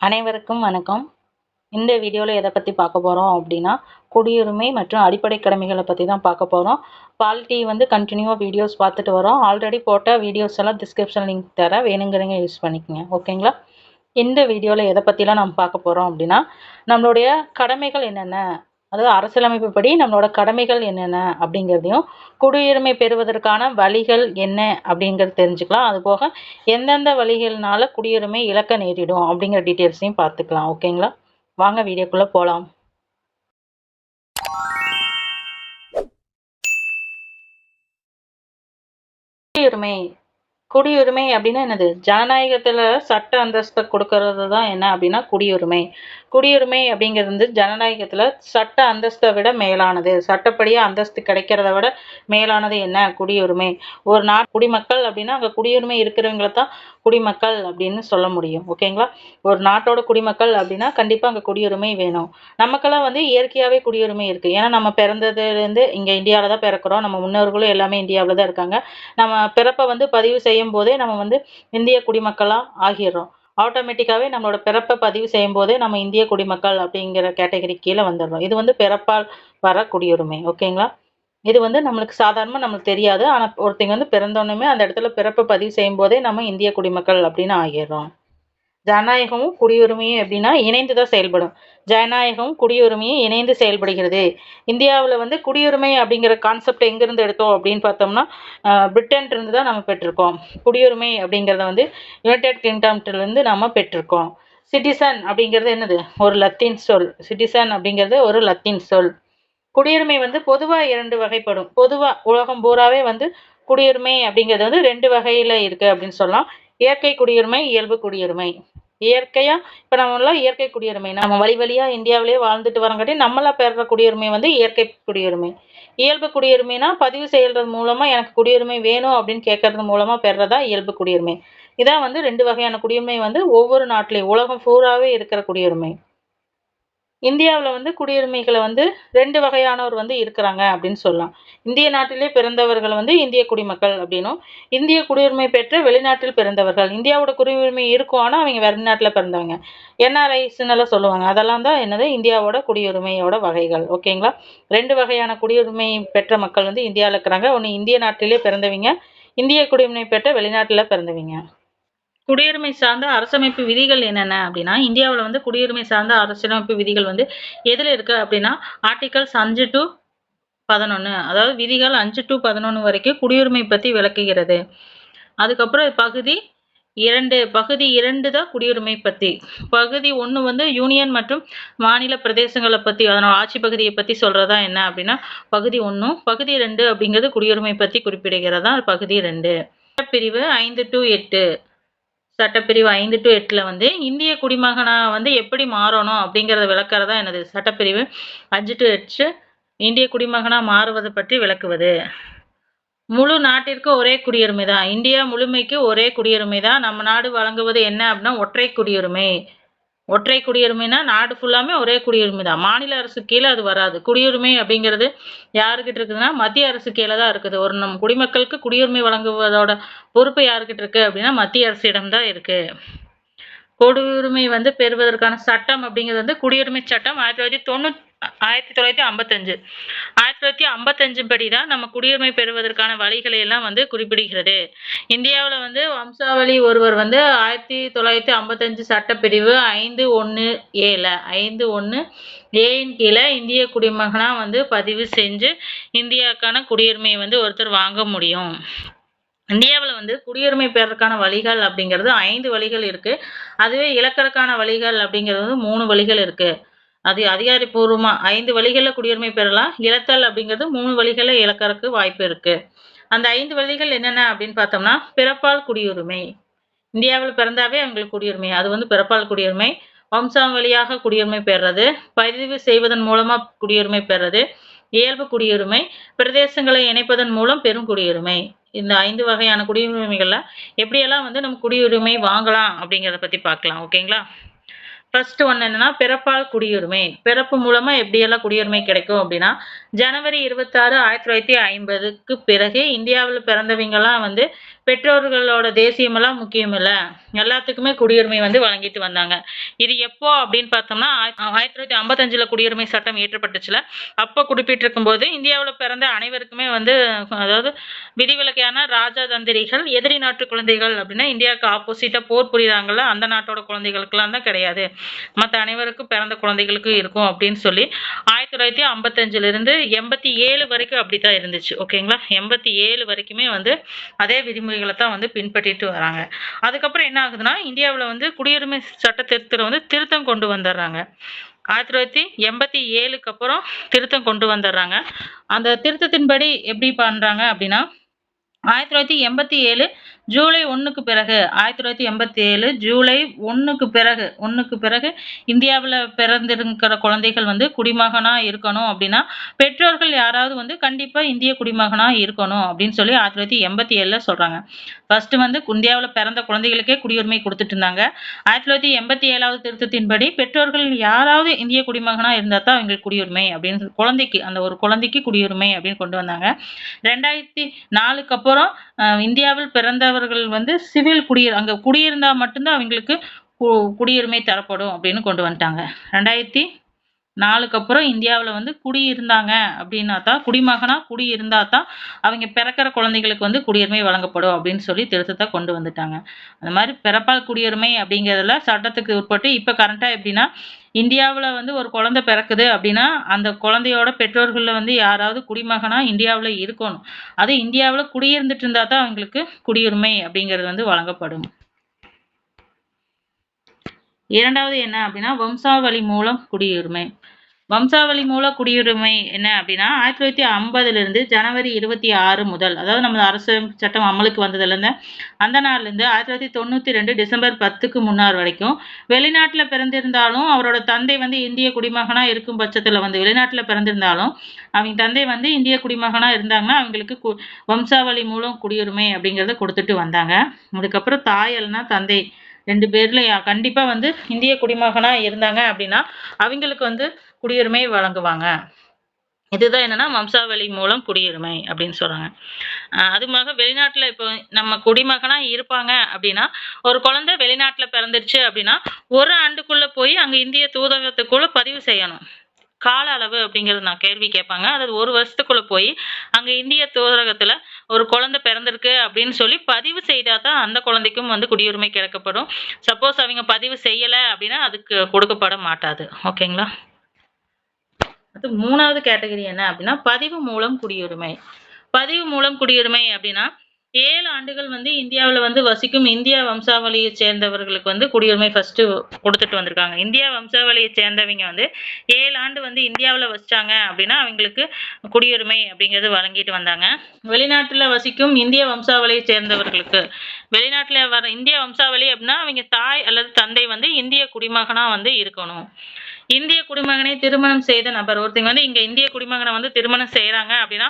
அனைவருக்கும் வணக்கம். இந்த வீடியோவில் எதை பற்றி பார்க்க போகிறோம் அப்படின்னா, குடியுரிமை மற்றும் அடிப்படை கடமைகளை பற்றி தான் பார்க்க போகிறோம். பாலிட்டி கண்டினியூவாக வீடியோஸ் பார்த்துட்டு வரோம். ஆல்ரெடி போட்ட வீடியோஸ் எல்லாம் டிஸ்கிரிப்ஷன் லிங்க் தரேன், வேணுங்கிறவங்க யூஸ் பண்ணிக்கோங்க. ஓகேங்களா? இந்த வீடியோவில் எதை பற்றிலாம் நம்ம பார்க்க போகிறோம் அப்படின்னா, நம்மளுடைய கடமைகள் என்னென்ன, அதாவது அரசியலமைப்பு படி நம்மளோட கடமைகள் என்னென்ன அப்படிங்கிறதையும், குடியுரிமை பெறுவதற்கான வழிகள் என்ன அப்படிங்கிறது தெரிஞ்சுக்கலாம். அதுபோக எந்தெந்த வழிகள்னால குடியுரிமை இழக்க நேரிடும் அப்படிங்கிற டீட்டெயில்ஸையும் பார்த்துக்கலாம். ஓகேங்களா? வாங்க வீடியோக்குள்ளே போகலாம். குடியுரிமை குடியுரிமை அப்படின்னா என்னது? ஜனநாயகத்தில் சட்ட அந்தஸ்தை கொடுக்கறது தான் என்ன அப்படின்னா குடியுரிமை. குடியுரிமை அப்படிங்கிறது ஜனநாயகத்தில் சட்ட அந்தஸ்தை விட மேலானது. சட்டப்படியாக அந்தஸ்து கிடைக்கிறத விட மேலானது என்ன? குடியுரிமை. ஒரு குடிமக்கள் அப்படின்னா அங்கே குடியுரிமை இருக்கிறவங்கள தான் குடிமக்கள் அப்படின்னு சொல்ல முடியும். ஓகேங்களா? ஒரு நாட்டோட குடிமக்கள் அப்படின்னா கண்டிப்பாக அங்கே குடியுரிமை வேணும். நமக்கெல்லாம் இயற்கையாகவே குடியுரிமை இருக்குது. ஏன்னா நம்ம பிறந்ததுலேருந்து இங்கே இந்தியாவில் தான் பிறக்கிறோம். நம்ம முன்னோர்களும் எல்லாமே இந்தியாவில் தான் இருக்காங்க. நம்ம பிறப்பை பதிவு செய்யும் போதே நம்ம இந்திய குடிமக்களாக ஆகிடுறோம். ஆட்டோமேட்டிக்காகவே நம்மளோட பிறப்பை பதிவு செய்யும் போதே நம்ம இந்திய குடிமக்கள் அப்படிங்கிற கேட்டகரி கீழே வந்துடுறோம். இது பிறப்பால் வர குடியுரிமை. ஓகேங்களா? இது நம்மளுக்கு சாதாரணமாக நம்மளுக்கு தெரியாது. ஆனால் ஒருத்தங்க பிறந்தோன்னுமே அந்த இடத்துல பிறப்பை பதிவு செய்யும் போதே நம்ம இந்திய குடிமக்கள் அப்படின்னு ஆகிடுறோம். ஜனநாயகமும் குடியுரிமையும் எப்படின்னா இணைந்து தான் செயல்படும். ஜனநாயகமும் குடியுரிமையும் இணைந்து செயல்படுகிறது. இந்தியாவில் குடியுரிமை அப்படிங்கிற கான்செப்ட் எங்கேருந்து எடுத்தோம் அப்படின்னு பார்த்தோம்னா, பிரிட்டன்லேருந்து தான் நம்ம பெற்றிருக்கோம். குடியுரிமை அப்படிங்கிறத யுனைடெட் கிங்டம்லேருந்து நம்ம பெற்றிருக்கோம். சிட்டிசன் அப்படிங்கிறது என்னது? ஒரு லத்தீன் சொல். சிட்டிசன் அப்படிங்கிறது ஒரு லத்தீன் சொல். குடியுரிமை பொதுவாக 2 வகைப்படும். பொதுவாக உலகம் பூராவே குடியுரிமை அப்படிங்கிறது 2 வகையில் இருக்குது அப்படின்னு சொல்லலாம். இயற்கை குடியுரிமை, இயல்பு குடியுரிமை. இயற்கையா இப்போ நம்மளாம் இயற்கை குடியுரிமை, நம்ம வழியாக இந்தியாவிலேயே வாழ்ந்துட்டு வரங்காட்டி நம்மளா பெறுற குடியுரிமை இயற்கை குடியுரிமை. இயல்பு குடியுரிமைனா பதிவு செய்கிறது மூலமாக எனக்கு குடியுரிமை வேணும் அப்படின்னு கேட்கறது மூலமாக பெறதா இயல்பு குடியுரிமை. இதான் 2 வகையான குடியுரிமை ஒவ்வொரு நாட்டிலையும் உலகம் பூராவே இருக்கிற குடியுரிமை. இந்தியாவில் குடியுரிமைகளை 2 வகையானவர் இருக்கிறாங்க அப்படின்னு சொல்லலாம். இந்திய நாட்டிலே பிறந்தவர்கள் இந்திய குடிமக்கள் அப்படின்னும், இந்திய குடியுரிமை பெற்ற வெளிநாட்டில் பிறந்தவர்கள். இந்தியாவோட குடியுரிமை இருக்கும், ஆனால் அவங்க வெளிநாட்டில் பிறந்தவங்க. என்ஆர்ஐஸ்ன்னெல்லாம் சொல்லுவாங்க. அதெல்லாம் தான் என்னது? இந்தியாவோட குடியுரிமையோட வகைகள். ஓகேங்களா? 2 வகையான குடியுரிமை பெற்ற மக்கள் இந்தியாவில் இருக்கிறாங்க. ஒன்று இந்திய நாட்டிலே பிறந்தவங்க, இந்திய குடியுரிமை பெற்ற வெளிநாட்டில் பிறந்தவங்க. குடியுரிமை சார்ந்த அரசமைப்பு விதிகள் என்னென்ன அப்படின்னா, இந்தியாவில் குடியுரிமை சார்ந்த அரசியலமைப்பு விதிகள் எதில் இருக்குது அப்படின்னா, ஆர்டிகல்ஸ் 5 to 11, அதாவது விதிகள் 5 to 11 வரைக்கும் குடியுரிமை பற்றி விளக்குகிறது. அதுக்கப்புறம் பகுதி 2 தான் குடியுரிமை பற்றி. பகுதி 1 யூனியன் மற்றும் மாநில பிரதேசங்களை பற்றி, அதனோட ஆட்சி பகுதியை பற்றி சொல்கிறதா என்ன அப்படின்னா பகுதி 1. பகுதி 2 அப்படிங்கிறது குடியுரிமை பற்றி குறிப்பிடுகிறதா பகுதி 2. பிரிவு 5 to 8, சட்டப்பிரிவு 5 to 8ல் இந்திய குடிமகனா எப்படி மாறணும் அப்படிங்கிறத விளக்குறதா என்னது? சட்டப்பிரிவு 5 to 8 இந்திய குடிமகனா மாறுவது பற்றி விளக்குவது. முழு நாட்டிற்கு ஒரே குடியுரிமை தான். இந்தியா முழுமைக்கு ஒரே குடியுரிமை தான். நம்ம நாடு வழங்குவது என்ன அப்படின்னா ஒற்றை குடியுரிமை. ஒற்றை குடியுரிமைனா நாடு ஃபுல்லாமே ஒரே குடியுரிமை தான். மாநில அரசு கீழே அது வராது. குடியுரிமை அப்படிங்கிறது யாருக்கிட்ட இருக்குதுன்னா மத்திய அரசு கீழே தான் இருக்குது. ஒரு நம் குடிமக்களுக்கு குடியுரிமை வழங்குவதோட பொறுப்பு யாருக்கிட்ட இருக்குது அப்படின்னா மத்திய அரசிடம் தான் இருக்குது. குடியுரிமை பெறுவதற்கான சட்டம் அப்படிங்கிறது குடியுரிமை சட்டம் 1955. 1955 படி தான் நம்ம குடியுரிமை பெறுவதற்கான வழிகளை எல்லாம் குறிப்பிடுகிறது. இந்தியாவில் வம்சாவளி ஒருவர் 1955 சட்டப்பிரிவு 5(1)(a)ல 5(1)(a)ன் கீழே இந்திய குடிமகனா பதிவு செஞ்சு இந்தியாவுக்கான குடியுரிமையை ஒருத்தர் வாங்க முடியும். இந்தியாவில் குடியுரிமை பெறறதுக்கான வழிகள் அப்படிங்கிறது 5 வழிகள் இருக்குது. அதுவே இழக்கிறதுக்கான வழிகள் அப்படிங்கிறது 3 வழிகள் இருக்குது. அது அதிகாரப்பூர்வமாக 5 வழிகளில் குடியுரிமை பெறலாம். இழத்தல் அப்படிங்கிறது 3 வழிகளில் இழக்கிறதுக்கு வாய்ப்பு இருக்குது. அந்த 5 வழிகள் என்னென்ன அப்படின்னு பார்த்தோம்னா, பிறப்பால் குடியுரிமை. இந்தியாவில் பிறந்தாவே அவங்களுக்கு குடியுரிமை, அது பிறப்பால் குடியுரிமை. வம்சாவளியாக குடியுரிமை பெறுறது, பதிவு செய்வதன் மூலமாக குடியுரிமை பெறுறது, இயல்பு குடியுரிமை, பிரதேசங்களை இணைப்பதன் மூலம் பெரும் குடியுரிமை. இந்த 5 வகையான குடியுரிமைகளில் எப்படியெல்லாம் நம்ம குடியுரிமை வாங்கலாம் அப்படிங்கிறத பற்றி பார்க்கலாம். ஓகேங்களா? ஃபர்ஸ்ட் ஒன் என்னன்னா பிறப்பால் குடியுரிமை. பிறப்பு மூலமா எப்படியெல்லாம் குடியுரிமை கிடைக்கும் அப்படின்னா, ஜனவரி 26, 1950க்கு பிறகு இந்தியாவில் பிறந்தவங்கெல்லாம் பெற்றோர்களோட தேசியமெல்லாம் முக்கியம் இல்லை, எல்லாத்துக்குமே குடியுரிமை வழங்கிட்டு வந்தாங்க. இது எப்போ அப்படின்னு பார்த்தோம்னா 1955 குடியுரிமை சட்டம் இயற்றப்பட்டுச்சுல. அப்போ குறிப்பிட்டிருக்கும் போது இந்தியாவில் பிறந்த அனைவருக்குமே வந்து அதாவது விதிவிலக்கான ராஜதந்திரிகள், எதிரி நாட்டு குழந்தைகள் அப்படின்னா இந்தியாவுக்கு ஆப்போசிட்டா போர் புரியுறாங்கல்ல அந்த நாட்டோட குழந்தைகளுக்கெல்லாம் தான் கிடையாது, மற்ற அனைவருக்கும் பிறந்த குழந்தைகளுக்கு இருக்கும் அப்படின்னு சொல்லி 1955 87 வரைக்கும் அப்படித்தான் இருந்துச்சு. ஓகேங்களா, 87 வரைக்குமே வந்து அதே விதிமுறைகளை தான் வந்து பின்பற்றிட்டு வராங்க. அதுக்கப்புறம் என்ன ஆகுதுன்னா இந்தியாவில் வந்து குடியுரிமை சட்ட திருத்தம் வந்து திருத்தம் கொண்டு வந்துடுறாங்க. 1987க்கு அப்புறம் திருத்தம் கொண்டு வந்துடுறாங்க. அந்த திருத்தத்தின்படி எப்படி பண்றாங்க அப்படின்னா 1987 ஜூலை 1க்கு பிறகு 1987 ஜூலை 1க்கு பிறகு இந்தியாவில் பிறந்திருக்கிற குழந்தைகள் வந்து குடிமகனா இருக்கணும் அப்படின்னா பெற்றோர்கள் யாராவது வந்து கண்டிப்பா இந்திய குடிமகனா இருக்கணும் அப்படின்னு சொல்லி 1987 சொல்றாங்க. ஃபர்ஸ்ட் வந்து இந்தியாவில் பிறந்த குழந்தைகளுக்கே குடியுரிமை கொடுத்துட்டு இருந்தாங்க. 1987 திருத்தத்தின்படி பெற்றோர்கள் யாராவது இந்திய குடிமகனா இருந்தா தான் அவங்களுக்கு குடியுரிமை அப்படின்னு குழந்தைக்கு அந்த ஒரு குழந்தைக்கு குடியுரிமை அப்படின்னு கொண்டு வந்தாங்க. 2004க்கு அப்புறம் இந்தியாவில் பிறந்தவர்கள் வந்து சிவில் அங்க குடியிருந்தா மட்டும்தான் அவங்களுக்கு குடியுரிமை தரப்படும் அப்படின்னு கொண்டு வந்துட்டாங்க. 2004க்கு அப்புறம் இந்தியாவில் வந்து குடியிருந்தாங்க அப்படின்னா தான் குடிமகனா குடியிருந்தா தான் அவங்க பிறக்கிற குழந்தைகளுக்கு வந்து குடியுரிமை வழங்கப்படும் அப்படின்னு சொல்லி திருத்தத்தை கொண்டு வந்துட்டாங்க. அந்த மாதிரி பிறப்பால் குடியுரிமை அப்படிங்கிறதுல சட்டத்துக்கு உட்பட்டு இப்போ கரண்டா எப்படின்னா இந்தியாவில் வந்து ஒரு குழந்தை பிறக்குது அப்படின்னா அந்த குழந்தையோட பெற்றோர்களில் வந்து யாராவது குடிமகனா இந்தியாவில் இருக்கணும். அது இந்தியாவில் குடியிருந்துட்டு இருந்தா தான் அவங்களுக்கு குடியுரிமை அப்படிங்கிறது வந்து வழங்கப்படும். இரண்டாவது என்ன அப்படின்னா வம்சாவளி மூலம் குடியுரிமை. வம்சாவளி மூல குடியுரிமை என்ன அப்படின்னா 1950 ஜனவரி 26 முதல், அதாவது நம்ம அரசு சட்டம் அமலுக்கு வந்ததுலேருந்து அந்த நாள்லேருந்து 1992 டிசம்பர் 10க்கு முன்னார் வரைக்கும் வெளிநாட்டில் பிறந்திருந்தாலும் அவரோட தந்தை வந்து இந்திய குடிமகனா இருக்கும் பட்சத்தில் வந்து வெளிநாட்டில் பிறந்திருந்தாலும் அவங்க தந்தை வந்து இந்திய குடிமகனா இருந்தாங்கன்னா அவங்களுக்கு வம்சாவளி மூலம் குடியுரிமை அப்படிங்கிறத கொடுத்துட்டு வந்தாங்க. அதுக்கப்புறம் தாய் இல்லைன்னா தந்தை 2 பேர்ல கண்டிப்பா வந்து இந்திய குடிமகனா இருந்தாங்க அப்படின்னா அவங்களுக்கு வந்து குடியுரிமை வழங்குவாங்க. இதுதான் என்னன்னா வம்சாவளி மூலம் குடியுரிமை அப்படின்னு சொல்றாங்க. அதுமாக வெளிநாட்டுல இப்போ நம்ம குடிமகனா இருப்பாங்க அப்படின்னா ஒரு குழந்தை வெளிநாட்டுல பிறந்துருச்சு அப்படின்னா 1 ஆண்டுக்குள்ள போய் அங்க இந்திய தூதரகத்துக்குள்ள பதிவு செய்யணும். கால அளவு அப்படிங்கிறது நான் கேள்வி கேட்பாங்க. அதாவது 1 வருஷத்துக்குள்ள போய் அங்க இந்திய தூதரகத்துல ஒரு குழந்தை பிறந்திருக்கு அப்படின்னு சொல்லி பதிவு செய்தா தான் அந்த குழந்தைக்கும் வந்து குடியுரிமை கிடைக்கப்படும். சப்போஸ் அவங்க பதிவு செய்யல அப்படின்னா அதுக்கு கொடுக்கப்பட மாட்டாது. ஓகேங்களா. அது 3வது கேட்டகரி என்ன அப்படின்னா பதிவு மூலம் குடியுரிமை. பதிவு மூலம் குடியுரிமை அப்படின்னா 7 ஆண்டுகள் வந்து இந்தியாவில் வந்து வசிக்கும் இந்திய வம்சாவளியை சேர்ந்தவர்களுக்கு வந்து குடியுரிமை ஃபர்ஸ்ட் கொடுத்துட்டு வந்திருக்காங்க. இந்திய வம்சாவளியை சேர்ந்தவங்க வந்து 7 ஆண்டு வந்து இந்தியாவில் வசிச்சாங்க அப்படின்னா அவங்களுக்கு குடியுரிமை அப்படிங்கிறது வழங்கிட்டு வந்தாங்க. வெளிநாட்டில் வசிக்கும் இந்திய வம்சாவளியை சேர்ந்தவர்களுக்கு வெளிநாட்டில் வர இந்திய வம்சாவளி அப்படின்னா அவங்க தாய் அல்லது தந்தை வந்து இந்திய குடிமகனா வந்து இருக்கணும். இந்திய குடிமகனை திருமணம் செய்த நபர் ஒருத்தங்க வந்து இங்க இந்திய குடிமகனை வந்து திருமணம் செய்யறாங்க அப்படின்னா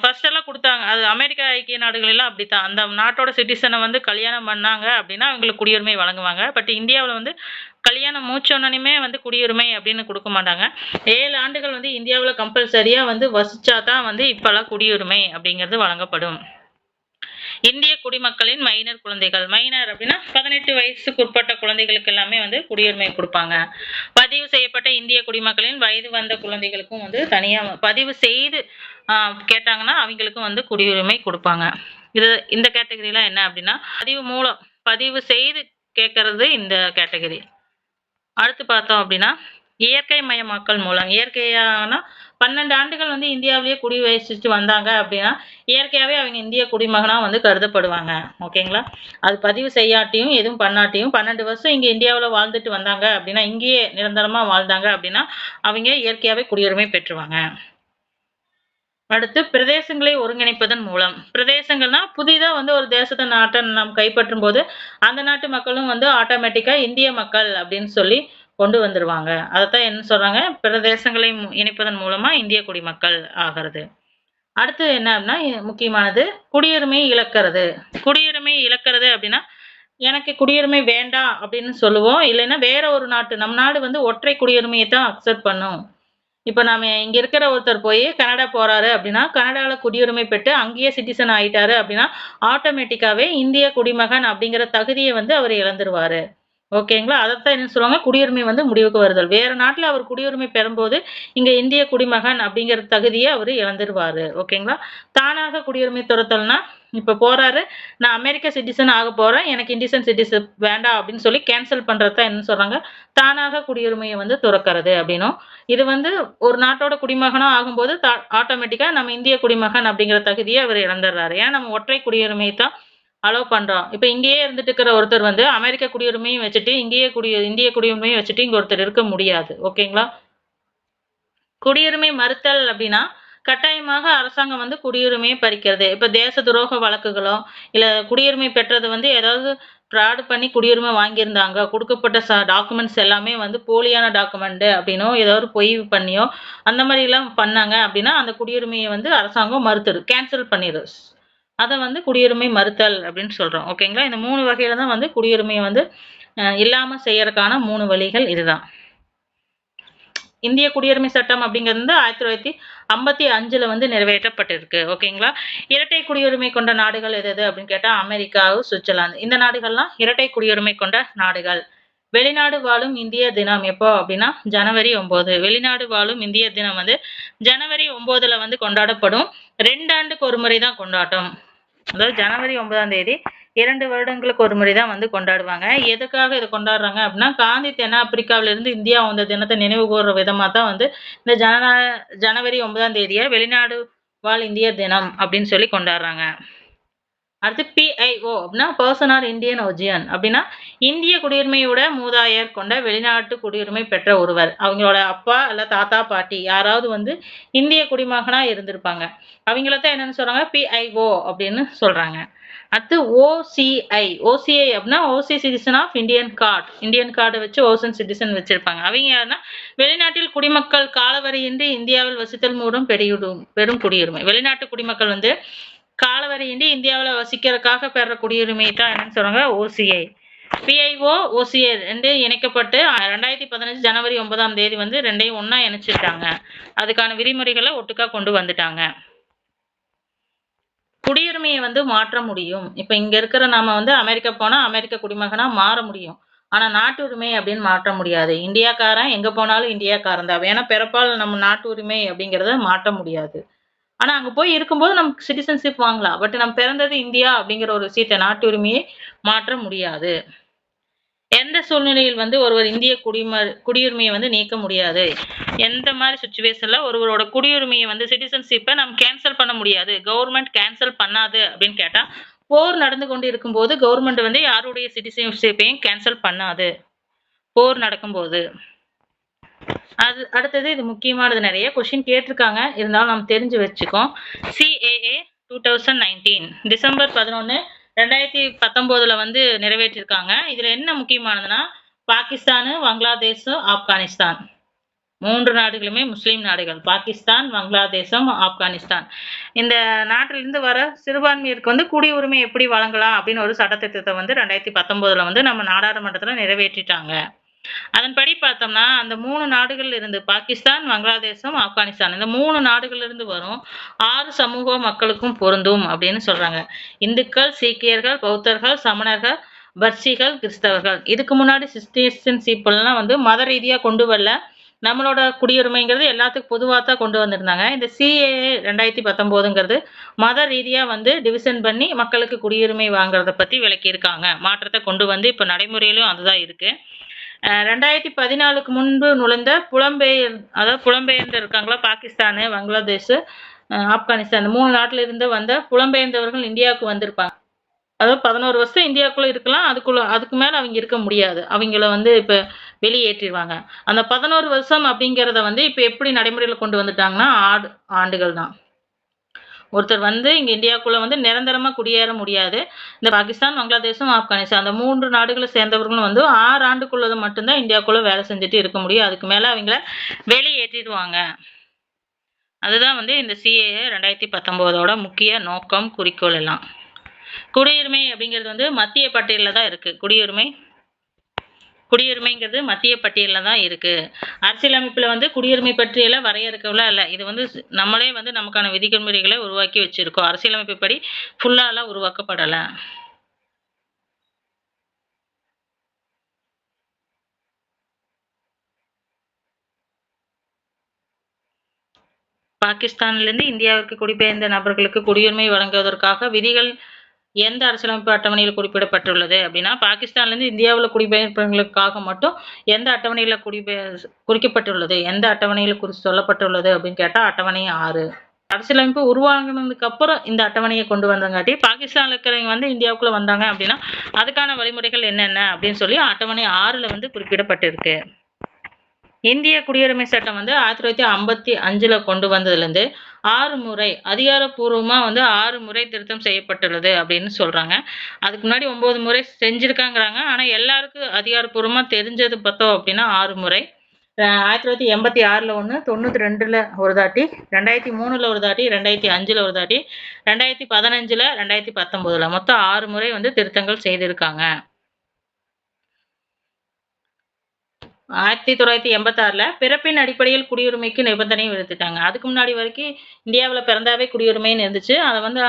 ஃபர்ஸ்ட் எல்லாம் கொடுத்தாங்க. அது அமெரிக்கா ஐக்கிய நாடுகள் எல்லாம் அப்படித்தான். அந்த நாட்டோட சிட்டிசனை வந்து கல்யாணம் பண்ணாங்க அப்படின்னா அவங்களுக்கு குடியுரிமை வழங்குவாங்க. பட் இந்தியாவில் வந்து கல்யாணம் மூச்சோன்னே வந்து குடியுரிமை அப்படின்னு கொடுக்க மாட்டாங்க. 7 ஆண்டுகள் வந்து இந்தியாவில் கம்பல்சரியா வந்து வசிச்சா தான் வந்து இப்பெல்லாம் குடியுரிமை அப்படிங்கிறது வழங்கப்படும். இந்திய குடிமக்களின் மைனர் குழந்தைகள், மைனர் அப்படின்னா 18 வயசுக்கு உட்பட்ட குழந்தைகளுக்கு எல்லாமே வந்து குடியுரிமை கொடுப்பாங்க. பதிவு செய்யப்பட்ட இந்திய குடிமக்களின் வயது வந்த குழந்தைகளுக்கும் வந்து தனியா பதிவு செய்து கேட்டாங்கன்னா அவங்களுக்கும் வந்து குடியுரிமை கொடுப்பாங்க. இந்த கேட்டகரிலாம் என்ன அப்படின்னா பதிவு செய்து கேட்கறது இந்த கேட்டகரி. அடுத்து பார்த்தோம் அப்படின்னா இயற்கை மயமாக்கல் மூலம். இயற்கையான 12 ஆண்டுகள் வந்து இந்தியாவிலேயே குடி வசிச்சுட்டு வந்தாங்க அப்படின்னா இயற்கையாவே அவங்க இந்திய குடிமகனா வந்து கருதப்படுவாங்க. ஓகேங்களா. அது பதிவு செய்யாட்டியும் எதுவும் பண்ணாட்டியும் 12 வருஷம் இங்க இந்தியாவில் வாழ்ந்துட்டு வந்தாங்க அப்படின்னா இங்கேயே நிரந்தரமா வாழ்ந்தாங்க அப்படின்னா அவங்க இயற்கையாவே குடியுரிமை பெற்றுவாங்க. அடுத்து பிரதேசங்களை ஒருங்கிணைப்பதன் மூலம். பிரதேசங்கள்னா புதிதா வந்து ஒரு தேசத்தை நாட்டை நாம் கைப்பற்றும் போது அந்த நாட்டு மக்களும் வந்து ஆட்டோமேட்டிக்கா இந்திய மக்கள் அப்படின்னு சொல்லி கொண்டு வந்துருவாங்க. அதைத்தான் என்ன சொல்றாங்க, பிரதேசங்களை இணைப்பதன் மூலமா இந்திய குடிமக்கள் ஆகிறது. அடுத்து என்ன அப்படின்னா முக்கியமானது குடியுரிமை இழக்கிறது. குடியுரிமை இழக்கிறது அப்படின்னா எனக்கு குடியுரிமை வேண்டாம் அப்படின்னு சொல்லுவோம். இல்லைன்னா வேற ஒரு நாட்டு நம் நாடு வந்து ஒற்றை குடியுரிமையை தான் அக்செப்ட் பண்ணும். இப்ப நாம இங்க இருக்கிற ஒருத்தர் போய் கனடா போறாரு அப்படின்னா கனடால குடியுரிமை பெற்று அங்கேயே சிட்டிசன் ஆயிட்டாரு அப்படின்னா ஆட்டோமேட்டிக்காவே இந்திய குடிமகன் அப்படிங்கிற தகுதியை வந்து அவர் இழந்துருவாரு. ஓகேங்களா? அதத்தான் என்ன சொல்லுவாங்க, குடியுரிமை வந்து முடிவுக்கு வருதல். வேற நாட்டுல அவர் குடியுரிமை பெறும்போது, இங்க இந்திய குடிமகன் அப்படிங்கிற தகுதிய அவரு இழந்துருவாரு. ஓகேங்களா? தானாக குடியுரிமை துறத்தல்னா, இப்ப போறாரு, நான் அமெரிக்க சிட்டிசன் ஆகப் போறேன். எனக்கு இண்டியன் சிட்டிசன் வேண்டாம் அப்படின்னு சொல்லி கேன்சல் பண்றது தான் என்ன சொல்றாங்க, தானாக குடியுரிமைய வந்து துறக்கறது அப்படின்னும். இது வந்து ஒரு நாட்டோட குடிமகனா ஆகும்போது ஆட்டோமேட்டிக்கா நம்ம இந்திய குடிமகன் அப்படிங்கிற தகுதிய அவர் இழந்துடுறாரு. ஏன்னா நம்ம ஒற்றை குடியுரிமை தான் அலோவ் பண்றோம். இப்ப இங்கேயே இருந்துட்டு இருக்கிற ஒருத்தர் வந்து அமெரிக்க குடியுரிமையும் வச்சுட்டு, இங்கேயே இந்திய குடியுரிமையும் வச்சுட்டு இங்க ஒருத்தர் இருக்க முடியாது. ஓகேங்களா? குடியுரிமை மறுத்தல் அப்படின்னா, கட்டாயமாக அரசாங்கம் வந்து குடியுரிமையை பறிக்கிறது. இப்ப தேச துரோக வழக்குகளோ, இல்ல குடியுரிமை பெற்றது வந்து ஏதாவது ஃப்ராட் பண்ணி குடியுரிமை வாங்கியிருந்தாங்க. குடுக்கப்பட்ட டாக்குமெண்ட்ஸ் எல்லாமே வந்து போலியான டாக்குமெண்ட் அப்படின்னோ, ஏதோ ஒரு பொய் பண்ணியோ, அந்த மாரிலாம் பண்ணாங்க அப்படின்னா, அந்த குடியுரிமைய வந்து அரசாங்கம் மறுத்துடும். கேன்சல் பண்ணிரும். அத வந்து குடியுரிமை மறுத்தல் அப்படின்னு சொல்றோம். ஓகேங்களா? இந்த 3 வகையில தான் வந்து குடியுரிமைய வந்து இல்லாம செய்யறதுக்கான 3 வழிகள் இதுதான். இந்திய குடியுரிமை சட்டம் அப்படிங்கிறது வந்து 1955ல வந்து நிறைவேற்றப்பட்டிருக்கு. ஓகேங்களா? இரட்டை குடியுரிமை கொண்ட நாடுகள் எது எது அப்படின்னு கேட்டா அமெரிக்கா, சுவிட்சர்லாந்து. இந்த நாடுகள்லாம் இரட்டை குடியுரிமை கொண்ட நாடுகள். வெளிநாடு வாழும் இந்தியர் தினம் எப்போ அப்படின்னா ஜனவரி 9. வெளிநாடு வாழும் இந்தியர் தினம் வந்து ஜனவரி 9ல வந்து கொண்டாடப்படும். 2 ஆண்டுக்கு ஒரு முறை தான் கொண்டாட்டம். அதாவது ஜனவரி 9ஆம் தேதி 2 வருடங்களுக்கு ஒரு முறை தான் வந்து கொண்டாடுவாங்க. எதுக்காக இத கொண்டாடுறாங்க அப்படின்னா, காந்தி தென்னாப்பிரிக்காவிலிருந்து இந்தியா வந்த தினத்த நினைவு கூர்ற விதமா தான் வந்து இந்த ஜனவரி 9ஆம் தேதிய வெளிநாடு வாழ் இந்தியர் தினம் அப்படின்னு சொல்லி கொண்டாடுறாங்க. அடுத்து பிஐஓ அப்படின்னா பர்சன் ஆர் இந்தியன் ஒரிஜின் அப்படின்னா இந்திய குடியுரிமையோட மூதாதையர் கொண்ட வெளிநாட்டு குடியுரிமை பெற்ற ஒருவர். அவங்களோட அப்பா இல்ல தாத்தா பாட்டி யாராவது வந்து இந்திய குடிமகனா இருந்திருப்பாங்க. அவங்கள தான் என்னன்னு சொல்றாங்க பிஐஓ அப்படின்னு சொல்றாங்க. அடுத்து ஓசிஐ. ஓசிஐ அப்படின்னா overseas citizen of Indian card. Indian கார்டை வச்சு ஓசன் சிட்டிசன் வச்சிருப்பாங்க. அவங்க யாருன்னா வெளிநாட்டில் குடிமக்கள் காலவரையின்றி இந்தியாவில் வசித்தல் மூலம் பெறும் குடியுரிமை. வெளிநாட்டு குடிமக்கள் வந்து காலவரையின்றி இந்தியாவுல வசிக்கிறதுக்காக பெற குடியுரிமை தான் என்னன்னு சொல்றாங்க ஓசிஐ. பிஐஓ, ஓசிஐ 2 இணைக்கப்பட்டு 2015 ஜனவரி 9ஆம் தேதி வந்து 2யும் ஒண்ணா இணைச்சிட்டாங்க. அதுக்கான விதிமுறைகளை ஒட்டுக்கா கொண்டு வந்துட்டாங்க. குடியுரிமையை வந்து மாற்ற முடியும். இப்ப இங்க இருக்கிற நாம வந்து அமெரிக்கா போனா அமெரிக்க குடிமகனா மாற முடியும். ஆனா நாட்டு உரிமை அப்படின்னு மாற்ற முடியாது. இந்தியாக்காரன் எங்க போனாலும் இந்தியாக்காரன் தான். ஏன்னா பிறப்பால் நம்ம நாட்டு உரிமை அப்படிங்கிறத மாற்ற முடியாது. ஆனா அங்க போய் இருக்கும்போது நமக்கு சிட்டிசன்ஷிப் வாங்கலாம். பட் நம்ம பிறந்தது இந்தியா அப்படிங்கிற ஒரு விஷயத்த நாட்டு உரிமையை மாற்ற முடியாது. எந்த சூழ்நிலையில் வந்து ஒருவர் இந்திய குடியுரிமையை வந்து நீக்க முடியாது. எந்த மாதிரி சுச்சுவேஷன்ல ஒருவரோட குடியுரிமையை வந்து சிட்டிசன்ஷிப்பை நம்ம கேன்சல் பண்ண முடியாது. கவர்மெண்ட் கேன்சல் பண்ணாது அப்படின்னு கேட்டா போர் நடந்து கொண்டு இருக்கும்போது கவர்மெண்ட் வந்து யாருடைய சிட்டிசன்ஷிப்பையும் கேன்சல் பண்ணாது. போர் நடக்கும்போது. அடுத்தது இது முக்கியமானது நிறைய கொஸ்டின் கேட்டிருக்காங்க. இருந்தாலும் நம்ம தெரிஞ்சு வச்சுக்கோம். சிஏஏ 2019 டிசம்பர் 11 2019ல வந்து நிறைவேற்றிருக்காங்க. இதுல என்ன முக்கியமானதுன்னா பாகிஸ்தான், பங்களாதேஷ், ஆப்கானிஸ்தான் 3 நாடுகளுமே முஸ்லீம் நாடுகள். பாகிஸ்தான், பங்களாதேசம், ஆப்கானிஸ்தான். இந்த நாட்டிலிருந்து வர சிறுபான்மையருக்கு வந்து குடியுரிமை எப்படி வழங்கலாம் அப்படின்னு ஒரு சட்டத்திட்டத்தை வந்து 2019ல வந்து நம்ம நாடாளுமன்றத்துல நிறைவேற்றிட்டாங்க. அதன்படி பார்த்தோம்னா அந்த 3 நாடுகள்ல இருந்து பாகிஸ்தான், பங்களாதேசம், ஆப்கானிஸ்தான் இந்த 3 நாடுகள்ல இருந்து வரும் 6 சமூக மக்களுக்கும் பொருந்தும் அப்படின்னு சொல்றாங்க. இந்துக்கள், சீக்கியர்கள், பௌத்தர்கள், சமணர்கள், பர்சிகள், கிறிஸ்தவர்கள். இதுக்கு முன்னாடி சிட்டிசன்ஷிப் எல்லாம் வந்து மத ரீதியா கொண்டு வரல. நம்மளோட குடியுரிமைங்கிறது எல்லாத்துக்கும் பொதுவா தான் கொண்டு வந்திருந்தாங்க. இந்த சிஏஏ 2019ங்கிறது மத ரீதியா வந்து டிவிஷன் பண்ணி மக்களுக்கு குடியுரிமை வாங்குறத பத்தி விளக்கியிருக்காங்க. மாற்றத்தை கொண்டு வந்து இப்ப நடைமுறையிலும் அதுதான் இருக்கு. 2014க்கு முன்பு நுழைந்த அதாவது புலம்பெயர்ந்து இருக்காங்களா பாகிஸ்தான், பங்களாதேஷ், ஆப்கானிஸ்தான் இந்த 3 நாட்டில இருந்து வந்த புலம்பெயர்ந்தவர்கள் இந்தியாவுக்கு வந்திருப்பாங்க. அதாவது 11 வருஷம் இந்தியாவுக்குள்ள இருக்கலாம். அதுக்கு மேல அவங்க இருக்க முடியாது. அவங்கள வந்து இப்ப வெளியேற்றிருவாங்க. அந்த 11 வருஷம் அப்படிங்கிறத வந்து இப்ப எப்படி நடைமுறையில கொண்டு வந்துட்டாங்கன்னா ஆண்டுகள் தான். ஒருத்தர் வந்து இங்க இந்தியாவுக்குள்ள வந்து நிரந்தரமா குடியேற முடியாது. இந்த பாகிஸ்தான், பங்களாதேஷும், ஆப்கானிஸ்தான் அந்த 3 நாடுகளை சேர்ந்தவர்களும் வந்து 6 ஆண்டுக்குள்ளது மட்டும்தான் இந்தியாவுக்குள்ள வேலை செஞ்சுட்டு இருக்க முடியும். அதுக்கு மேல அவங்கள வெளியேற்றிடுவாங்க. அதுதான் வந்து இந்த சிஏஏ 2019ஓட முக்கிய நோக்கம், குறிக்கோள் எல்லாம். குடியுரிமை அப்படிங்கிறது வந்து மத்திய பட்டியலில் தான் இருக்கு. குடியுரிமைங்கிறது மத்திய பட்டியலில் தான் இருக்கு. அரசியலமைப்புல வந்து குடியுரிமை பற்றியெல்லாம் வரையறுக்கலாம் இல்லை. இது வந்து நம்மளே வந்து நமக்கான விதிமுறைகளை உருவாக்கி வச்சிருக்கோம். அரசியலமைப்பு படி ஃபுல்லாலாம் உருவாக்கப்படலை. பாகிஸ்தானிலிருந்து இந்தியாவிற்கு குடிபெயர்ந்த நபர்களுக்கு குடியுரிமை வழங்குவதற்காக விதிகள் எந்த அரசியலமைப்பு அட்டவணையில் குறிப்பிடப்பட்டுள்ளது அப்படின்னா, பாகிஸ்தான்லேருந்து இந்தியாவில் குடிபெயர்ப்பவர்களுக்காக மட்டும் எந்த அட்டவணையில் குறிக்கப்பட்டுள்ளது, எந்த அட்டவணையில் சொல்லப்பட்டுள்ளது அப்படின்னு கேட்டால் அட்டவணை 6. அரசியலமைப்பு உருவாங்கினதுக்கு அப்புறம் இந்த அட்டவணையை கொண்டு வந்தங்காட்டி பாகிஸ்தான்ல இருக்கிறவங்க வந்து இந்தியாவுக்குள்ள வந்தாங்க அப்படின்னா அதுக்கான வழிமுறைகள் என்னென்ன அப்படின்னு சொல்லி அட்டவணை 6ல் வந்து குறிப்பிடப்பட்டிருக்கு. இந்திய குடியுரிமை சட்டம் வந்து 1955ல் கொண்டு வந்ததுலேருந்து 6 முறை அதிகாரப்பூர்வமாக வந்து 6 முறை திருத்தம் செய்யப்பட்டுள்ளது அப்படின்னு சொல்கிறாங்க. அதுக்கு முன்னாடி 9 முறை செஞ்சுருக்காங்கிறாங்க. ஆனால் எல்லாருக்கும் அதிகாரப்பூர்வமாக தெரிஞ்சது பார்த்தோம் அப்படின்னா 6 முறை. 1986ல் ஒன்று, 92ல் ஒரு தாட்டி, 2003ல் ஒரு தாட்டி, 2005ல் ஒரு தாட்டி, 2015ல், 2019ல் மொத்தம் 6 முறை வந்து திருத்தங்கள் செய்திருக்காங்க. 1986ல் பிறப்பின் அடிப்படையில் குடியுரிமைக்கு நிபந்தனை விதித்துட்டாங்க. அதுக்கு முன்னாடி வரைக்கும் இந்தியாவில் பிறந்தாவே குடியுரிமைன்னு இருந்துச்சு. அதை வந்து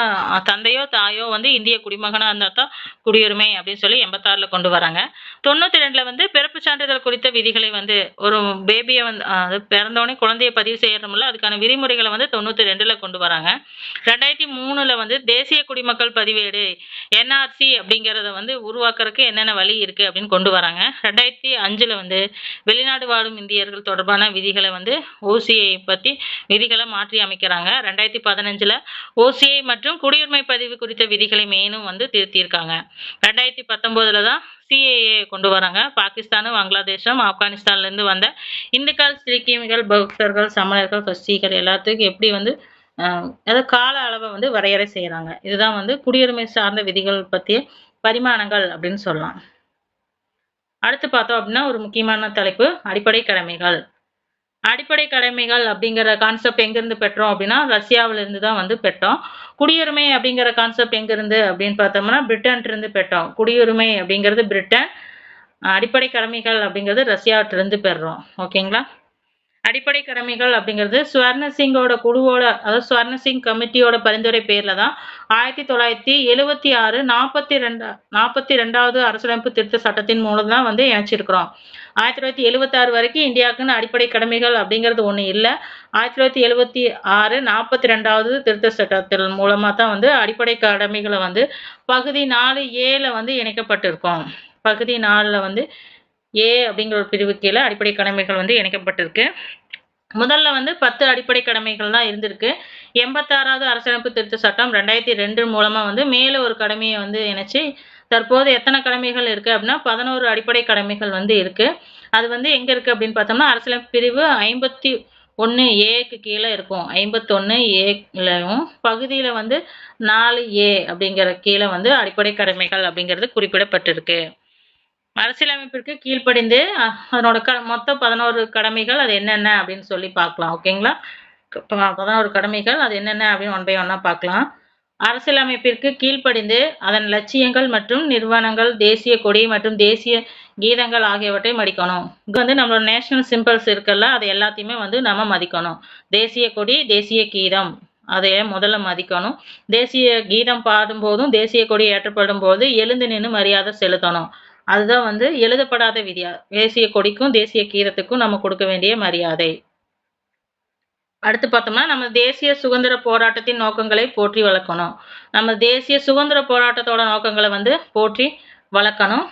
தந்தையோ தாயோ வந்து இந்திய குடிமகனாக இருந்தால் தான் குடியுரிமை அப்படின்னு சொல்லி 86ல் கொண்டு வராங்க. 92ல் வந்து பிறப்பு சான்றிதழ் குறித்த விதிகளை வந்து ஒரு பேபியை வந்து அது பிறந்தோடனே குழந்தைய பதிவு செய்யணும்ல, அதுக்கான விதிமுறைகளை வந்து 92ல் கொண்டு வராங்க. 2003ல் வந்து தேசிய குடிமக்கள் பதிவேடு NRC அப்படிங்கிறத வந்து உருவாக்குறதுக்கு என்னென்ன வழி இருக்குது அப்படின்னு கொண்டு வராங்க. 2005ல் வந்து வெளிநாடு வாழும் இந்தியர்கள் தொடர்பான விதிகளை வந்து OCI பற்றி விதிகளை மாற்றி அமைக்கிறாங்க. 2015ல் OCI மற்றும் குடியுரிமை பதிவு குறித்த விதிகளை மேலும் வந்து திருத்தியிருக்காங்க. 2019ல் தான் CAA கொண்டு வராங்க. பாகிஸ்தான், பங்களாதேஷம், ஆப்கானிஸ்தான்லேருந்து வந்த இந்துக்கள், சிக்கிமிகள், பௌத்தர்கள், சமணர்கள், கஸ்தீகள் எல்லாத்துக்கும் எப்படி வந்து அதாவது கால அளவை வந்து வரையறை செய்கிறாங்க. இதுதான் வந்து குடியுரிமை சார்ந்த விதிகள் பற்றிய பரிமாணங்கள் அப்படின்னு சொல்லலாம். அடுத்து பார்த்தோம் அப்படின்னா ஒரு முக்கியமான தலைப்பு அடிப்படை கடமைகள். அடிப்படை கடமைகள் அப்படிங்கிற கான்செப்ட் எங்கேருந்து பெற்றோம் அப்படின்னா ரஷ்யாவிலிருந்து தான் வந்து பெற்றோம். குடியுரிமை அப்படிங்கிற கான்செப்ட் எங்கேருந்து அப்படின்னு பார்த்தோம்னா பிரிட்டன்லேருந்து பெற்றோம். குடியுரிமை அப்படிங்கிறது பிரிட்டன், அடிப்படை கடமைகள் அப்படிங்கிறது ரஷ்யாவிலிருந்து பெறுறோம். ஓகேங்களா? அடிப்படை கடமைகள் அப்படிங்கிறது ஸ்வர்ணசிங்கோட குழுவோட, அதாவது ஸ்வர்ணசிங் கமிட்டியோட பரிந்துரை பேர்ல தான் 1976 42வது அரசியலமைப்பு திருத்த சட்டத்தின் மூலம் தான் வந்து இணைச்சிருக்கிறோம். 1976 வரைக்கும் இந்தியாவுக்குன்னு அடிப்படை கடமைகள் அப்படிங்கிறது ஒன்று இல்லை. 1976 42வது திருத்த சட்டத்தின் மூலமாக தான் வந்து அடிப்படை கடமைகளை வந்து பகுதி 4A வந்து இணைக்கப்பட்டிருக்கோம். பகுதி 4ல் வந்து A அப்படிங்கிற ஒரு பிரிவு கீழே அடிப்படை கடமைகள் வந்து இணைக்கப்பட்டிருக்கு. முதல்ல வந்து 10 அடிப்படை கடமைகள் தான் இருந்திருக்கு. 86வது அரசியலமைப்பு திருத்த சட்டம் 2002 மூலமா வந்து மேல ஒரு கடமையை வந்து இணைச்சு தற்போது எத்தனை கடமைகள் இருக்கு அப்படின்னா 11 அடிப்படை கடமைகள் வந்து இருக்கு. அது வந்து எங்க இருக்கு அப்படின்னு பார்த்தோம்னா அரசியலமைப்பு பிரிவு 51A கீழே இருக்கும். 51Aலையும் பகுதியில வந்து 4A அப்படிங்கிற கீழே வந்து அடிப்படை கடமைகள் அப்படிங்கிறது குறிப்பிடப்பட்டிருக்கு. அரசியலமைப்பிற்கு கீழ்ப்படிந்து அதனோட மொத்தம் 11 கடமைகள் அது என்னென்ன அப்படின்னு சொல்லி பார்க்கலாம். ஓகேங்களா? 11 கடமைகள் அது என்னென்ன அப்படின்னு ஒன் பை ஒன்னா பார்க்கலாம். அரசியலமைப்பிற்கு கீழ்ப்படிந்து அதன் லட்சியங்கள் மற்றும் நிறுவனங்கள், தேசிய கொடி மற்றும் தேசிய கீதங்கள் ஆகியவற்றை மதிக்கணும். இங்கே வந்து நம்மளோட நேஷனல் சிம்பிள்ஸ் இருக்குல்ல, அது எல்லாத்தையுமே வந்து நம்ம மதிக்கணும். தேசிய கொடி, தேசிய கீதம் அதை முதல்ல மதிக்கணும். தேசிய கீதம் பாடும்போதும் தேசிய கொடி ஏற்றப்படும் போது எழுந்து நின்று மரியாதை செலுத்தணும். அதுதான் வந்து எழுதப்படாத விதியா. தேசிய கொடிக்கும் தேசிய கீதத்துக்கும் நம்ம கொடுக்க வேண்டிய மரியாதை. அடுத்து பார்த்தோம்னா நம்ம தேசிய சுதந்திர போராட்டத்தின் நோக்கங்களை போற்றி வளர்க்கணும். நம்ம தேசிய சுதந்திர போராட்டத்தோட நோக்கங்களை வந்து போற்றி வளர்க்கணும்.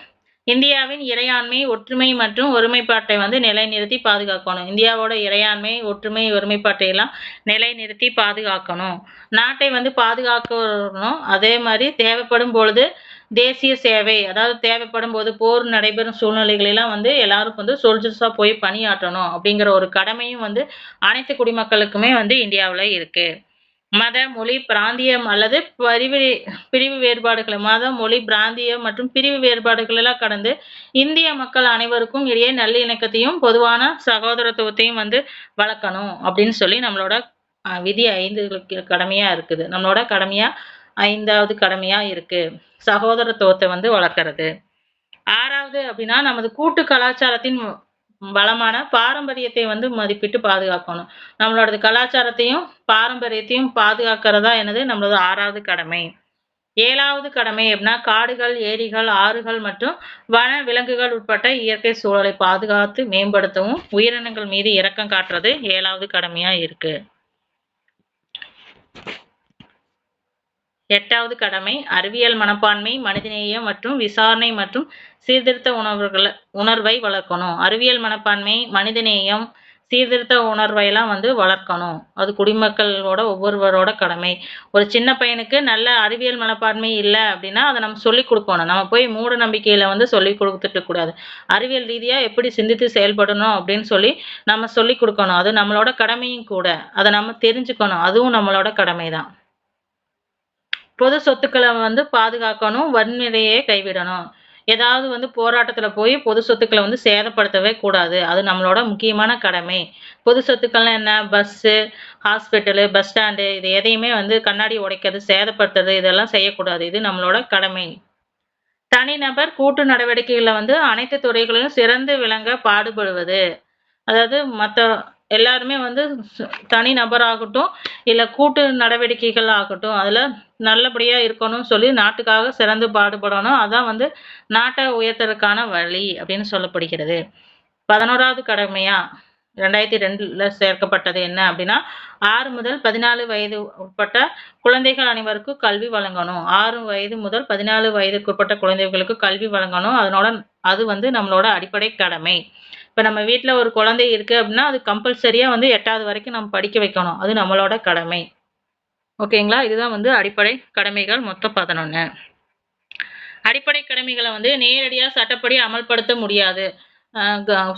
இந்தியாவின் இறையாண்மை, ஒற்றுமை மற்றும் ஒருமைப்பாட்டை வந்து நிலைநிறுத்தி பாதுகாக்கணும். இந்தியாவோட இறையாண்மை, ஒற்றுமை, ஒருமைப்பாட்டை எல்லாம் நிலைநிறுத்தி பாதுகாக்கணும். நாட்டை வந்து பாதுகாக்கணும். அதே மாதிரி தேவைப்படும் பொழுது தேசிய சேவை, அதாவது தேவைப்படும் போது போர் நடைபெறும் சூழ்நிலைகளெல்லாம் வந்து எல்லாருக்கும் வந்து சோல்ஜர்ஸா போய் பணியாற்றணும் அப்படிங்கிற ஒரு கடமையும் வந்து அனைத்து குடிமக்களுக்குமே வந்து இந்தியாவில் இருக்கு. மத, மொழி, பிராந்தியம் அல்லது பிரிவு வேறுபாடுகளை, மத, மொழி, பிராந்தியம் மற்றும் பிரிவு வேறுபாடுகள் எல்லாம் கடந்து இந்திய மக்கள் அனைவருக்கும் இடையே நல்லிணக்கத்தையும் பொதுவான சகோதரத்துவத்தையும் வந்து வளர்க்கணும் அப்படின்னு சொல்லி நம்மளோட விதி 5 கடமையா இருக்குது. நம்மளோட கடமையா 5வது கடமையா இருக்கு சகோதரத்துவத்தை வந்து வளர்க்கறது. 6வது அப்படின்னா நமது கூட்டு கலாச்சாரத்தின் வளமான பாரம்பரியத்தை வந்து மதிப்பிட்டு பாதுகாக்கணும். நம்மளோட கலாச்சாரத்தையும் பாரம்பரியத்தையும் பாதுகாக்கிறதா என்னது நம்மளோட 6வது கடமை. 7வது கடமை அப்படின்னா காடுகள், ஏரிகள், ஆறுகள் மற்றும் வன விலங்குகள் உட்பட்ட இயற்கை சூழலை பாதுகாத்து மேம்படுத்தவும் உயிரினங்கள் மீது இரக்கம் காட்டுறது 7வது கடமையா இருக்கு. 8வது கடமை அறிவியல் மனப்பான்மை, மனிதநேயம் மற்றும் விசாரணை மற்றும் சீர்திருத்த உணர்வை வளர்க்கணும். அறிவியல் மனப்பான்மை, மனிதநேயம், சீர்திருத்த உணர்வையெல்லாம் வளர்க்கணும். அது குடிமக்களோட ஒவ்வொருவரோட கடமை. ஒரு சின்ன பையனுக்கு நல்ல அறிவியல் மனப்பான்மை இல்லை அப்படின்னா அதை நம்ம சொல்லிக் கொடுக்கணும். நம்ம போய் மூட நம்பிக்கையில சொல்லிக் கொடுத்துட்டு கூடாது. அறிவியல் ரீதியா எப்படி சிந்தித்து செயல்படணும் அப்படின்னு சொல்லி நம்ம சொல்லிக் கொடுக்கணும். அது நம்மளோட கடமையும் கூட. அதை நம்ம தெரிஞ்சுக்கணும். அதுவும் நம்மளோட கடமை தான். பொது சொத்துக்களை பாதுகாக்கணும். வன்முறையை கைவிடணும். ஏதாவது போராட்டத்துல போய் பொது சொத்துக்களை சேதப்படுத்தவே கூடாது. அது நம்மளோட முக்கியமான கடமை. பொது சொத்துக்கள்னா என்ன? பஸ்ஸு, ஹாஸ்பிட்டலு, பஸ் ஸ்டாண்டு இது எதையுமே கண்ணாடி உடைக்கிறது, சேதப்படுத்துறது இதெல்லாம் செய்யக்கூடாது. இது நம்மளோட கடமை. தனிநபர் கூட்டு நடவடிக்கைகள்ல அனைத்து துறைகளிலும் சிறந்து விளங்க பாடுபடுவது. அதாவது மற்ற எல்லாருமே தனி நபராகட்டும் இல்லை கூட்டு நடவடிக்கைகள் ஆகட்டும் அதில் நல்லபடியாக இருக்கணும்னு சொல்லி நாட்டுக்காக சிறந்து பாடுபடணும். அதான் நாட்டை உயர்த்துறதுக்கான வழி அப்படின்னு சொல்லப்படுகிறது. 11வது கடமையா 2002 சேர்க்கப்பட்டது என்ன அப்படின்னா 6 முதல் 14 வயது உட்பட்ட குழந்தைகள் அனைவருக்கும் கல்வி வழங்கணும். 6 வயது முதல் 14 வயதுக்கு உட்பட்ட குழந்தைகளுக்கு கல்வி வழங்கணும். அதனோட அது நம்மளோட அடிப்படை கடமை. இப்போ நம்ம வீட்டில் ஒரு குழந்தை இருக்கு அப்படின்னா அது கம்பல்சரியா 8வது வரைக்கும் நம்ம படிக்க வைக்கணும். அது நம்மளோட கடமை. ஓகேங்களா? இதுதான் அடிப்படை கடமைகள் மொத்தம் 11. அடிப்படை கடமைகளை நேரடியாக சட்டப்படி அமல்படுத்த முடியாது.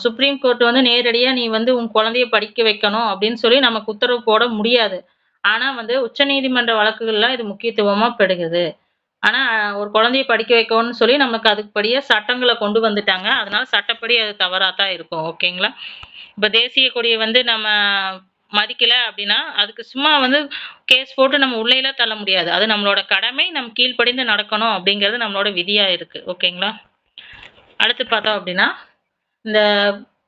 சுப்ரீம் கோர்ட் நேரடியா நீ உன் குழந்தைய படிக்க வைக்கணும் அப்படின்னு சொல்லி நமக்கு உத்தரவு போட முடியாது. ஆனா உச்சநீதிமன்ற வழக்குகள்ல இது முக்கியத்துவமா பெறுகிறது. ஆனா ஒரு குழந்தைய படிக்க வைக்கணும்னு சொல்லி நமக்கு அதுக்குப்படியே சட்டங்களை கொண்டு வந்துட்டாங்க. அதனால சட்டப்படி அது தவறாதான் இருக்கும். ஓகேங்களா? இப்ப தேசிய கொடியை நம்ம மதிக்கல அப்படின்னா அதுக்கு சும்மா கேஸ் போட்டு நம்ம உள்ளேலாம் தள்ள முடியாது. அது நம்மளோட கடமை. நம்ம கீழ்ப்படிந்து நடக்கணும் அப்படிங்கிறது நம்மளோட விதியா இருக்கு. ஓகேங்களா? அடுத்து பார்த்தோம் அப்படின்னா இந்த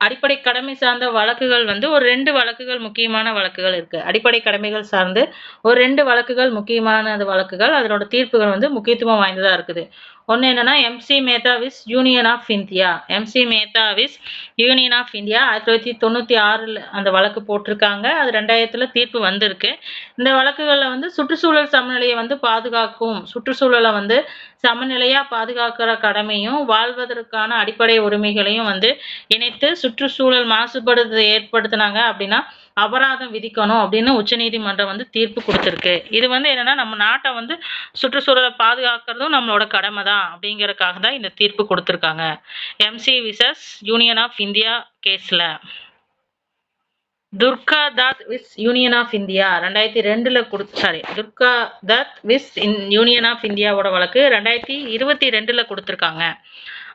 அடிப்படை கடமை சார்ந்த வழக்குகள் ஒரு 2 வழக்குகள் முக்கியமான வழக்குகள் இருக்கு. அடிப்படை கடமைகள் சார்ந்து ஒரு 2 வழக்குகள் முக்கியமான வழக்குகள். அதனோட தீர்ப்புகள் முக்கியத்துவம் வாய்ந்ததா இருக்குது. ஒன்று என்னன்னா MC Mehta vs Union of India. MC Mehta vs Union of India 1996 அந்த வழக்கு போட்டிருக்காங்க. அது 2000 தீர்ப்பு வந்திருக்கு. இந்த வழக்குகளில் சுற்றுச்சூழல் சமநிலையை பாதுகாக்கும், சுற்றுச்சூழலை சமநிலையா பாதுகாக்கிற கடமையும் வாழ்வதற்கான அடிப்படை உரிமைகளையும் இணைத்து சுற்றுச்சூழல் மாசுபடுதலை ஏற்படுத்தினாங்க அப்படின்னா அபராதம் விதிக்கணும் அப்படின்னு உச்சநீதிமன்றம் தீர்ப்பு கொடுத்திருக்கு. இது என்னன்னா நம்ம நாட்டை சுற்றுச்சூழலை பாதுகாக்கிறதும் நம்மளோட கடமை தான் அப்படிங்கறதுக்காக தான் இந்த தீர்ப்பு கொடுத்திருக்காங்க. MC versus Union of India கேஸ்ல Durga Dutt vs Union of India 2002 Durga Dutt vs Union of இந்தியாவோட வழக்கு 2022 கொடுத்திருக்காங்க.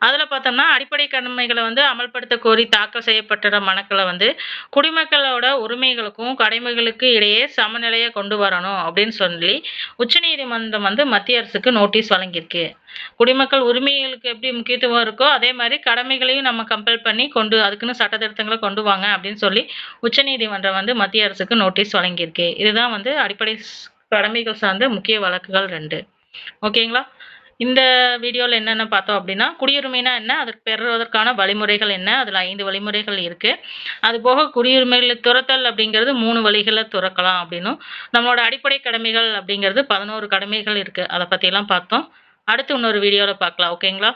அதுல பார்த்தோம்னா அடிப்படை கடமைகளை அமல்படுத்த கோரி தாக்கல் செய்யப்பட்ட மனுக்களை குடிமக்களோட உரிமைகளுக்கும் கடமைகளுக்கு இடையே சமநிலையை கொண்டு வரணும் அப்படின்னு சொல்லி உச்சநீதிமன்றம் மத்திய அரசுக்கு நோட்டீஸ் வழங்கியிருக்கு. குடிமக்கள் உரிமைகளுக்கு எப்படி முக்கியத்துவம் இருக்கோ அதே மாதிரி கடமைகளையும் நம்ம கம்பல் பண்ணி அதுக்குன்னு சட்ட திருத்தங்களை கொண்டு வாங்க அப்படின்னு சொல்லி உச்சநீதிமன்றம் மத்திய அரசுக்கு நோட்டீஸ் வழங்கியிருக்கு. இதுதான் அடிப்படை கடமைகள் சார்ந்த முக்கிய வழக்குகள் 2. ஓகேங்களா? இந்த வீடியோவில் என்னென்ன பார்த்தோம் அப்படின்னா குடியுரிமைனா என்ன, அதற்கு பெறுவதற்கான வழிமுறைகள் என்ன, அதில் 5 வழிமுறைகள் இருக்கு. அது போக குடியுரிமைகளை துரத்தல் அப்படிங்கிறது 3 வழிகளில் துறக்கலாம் அப்படின்னும், நம்மளோட அடிப்படை கடமைகள் அப்படிங்கிறது 11 கடமைகள் இருக்கு. அதை பற்றியெல்லாம் பார்த்தோம். அடுத்து இன்னொரு வீடியோவில் பார்க்கலாம். ஓகேங்களா?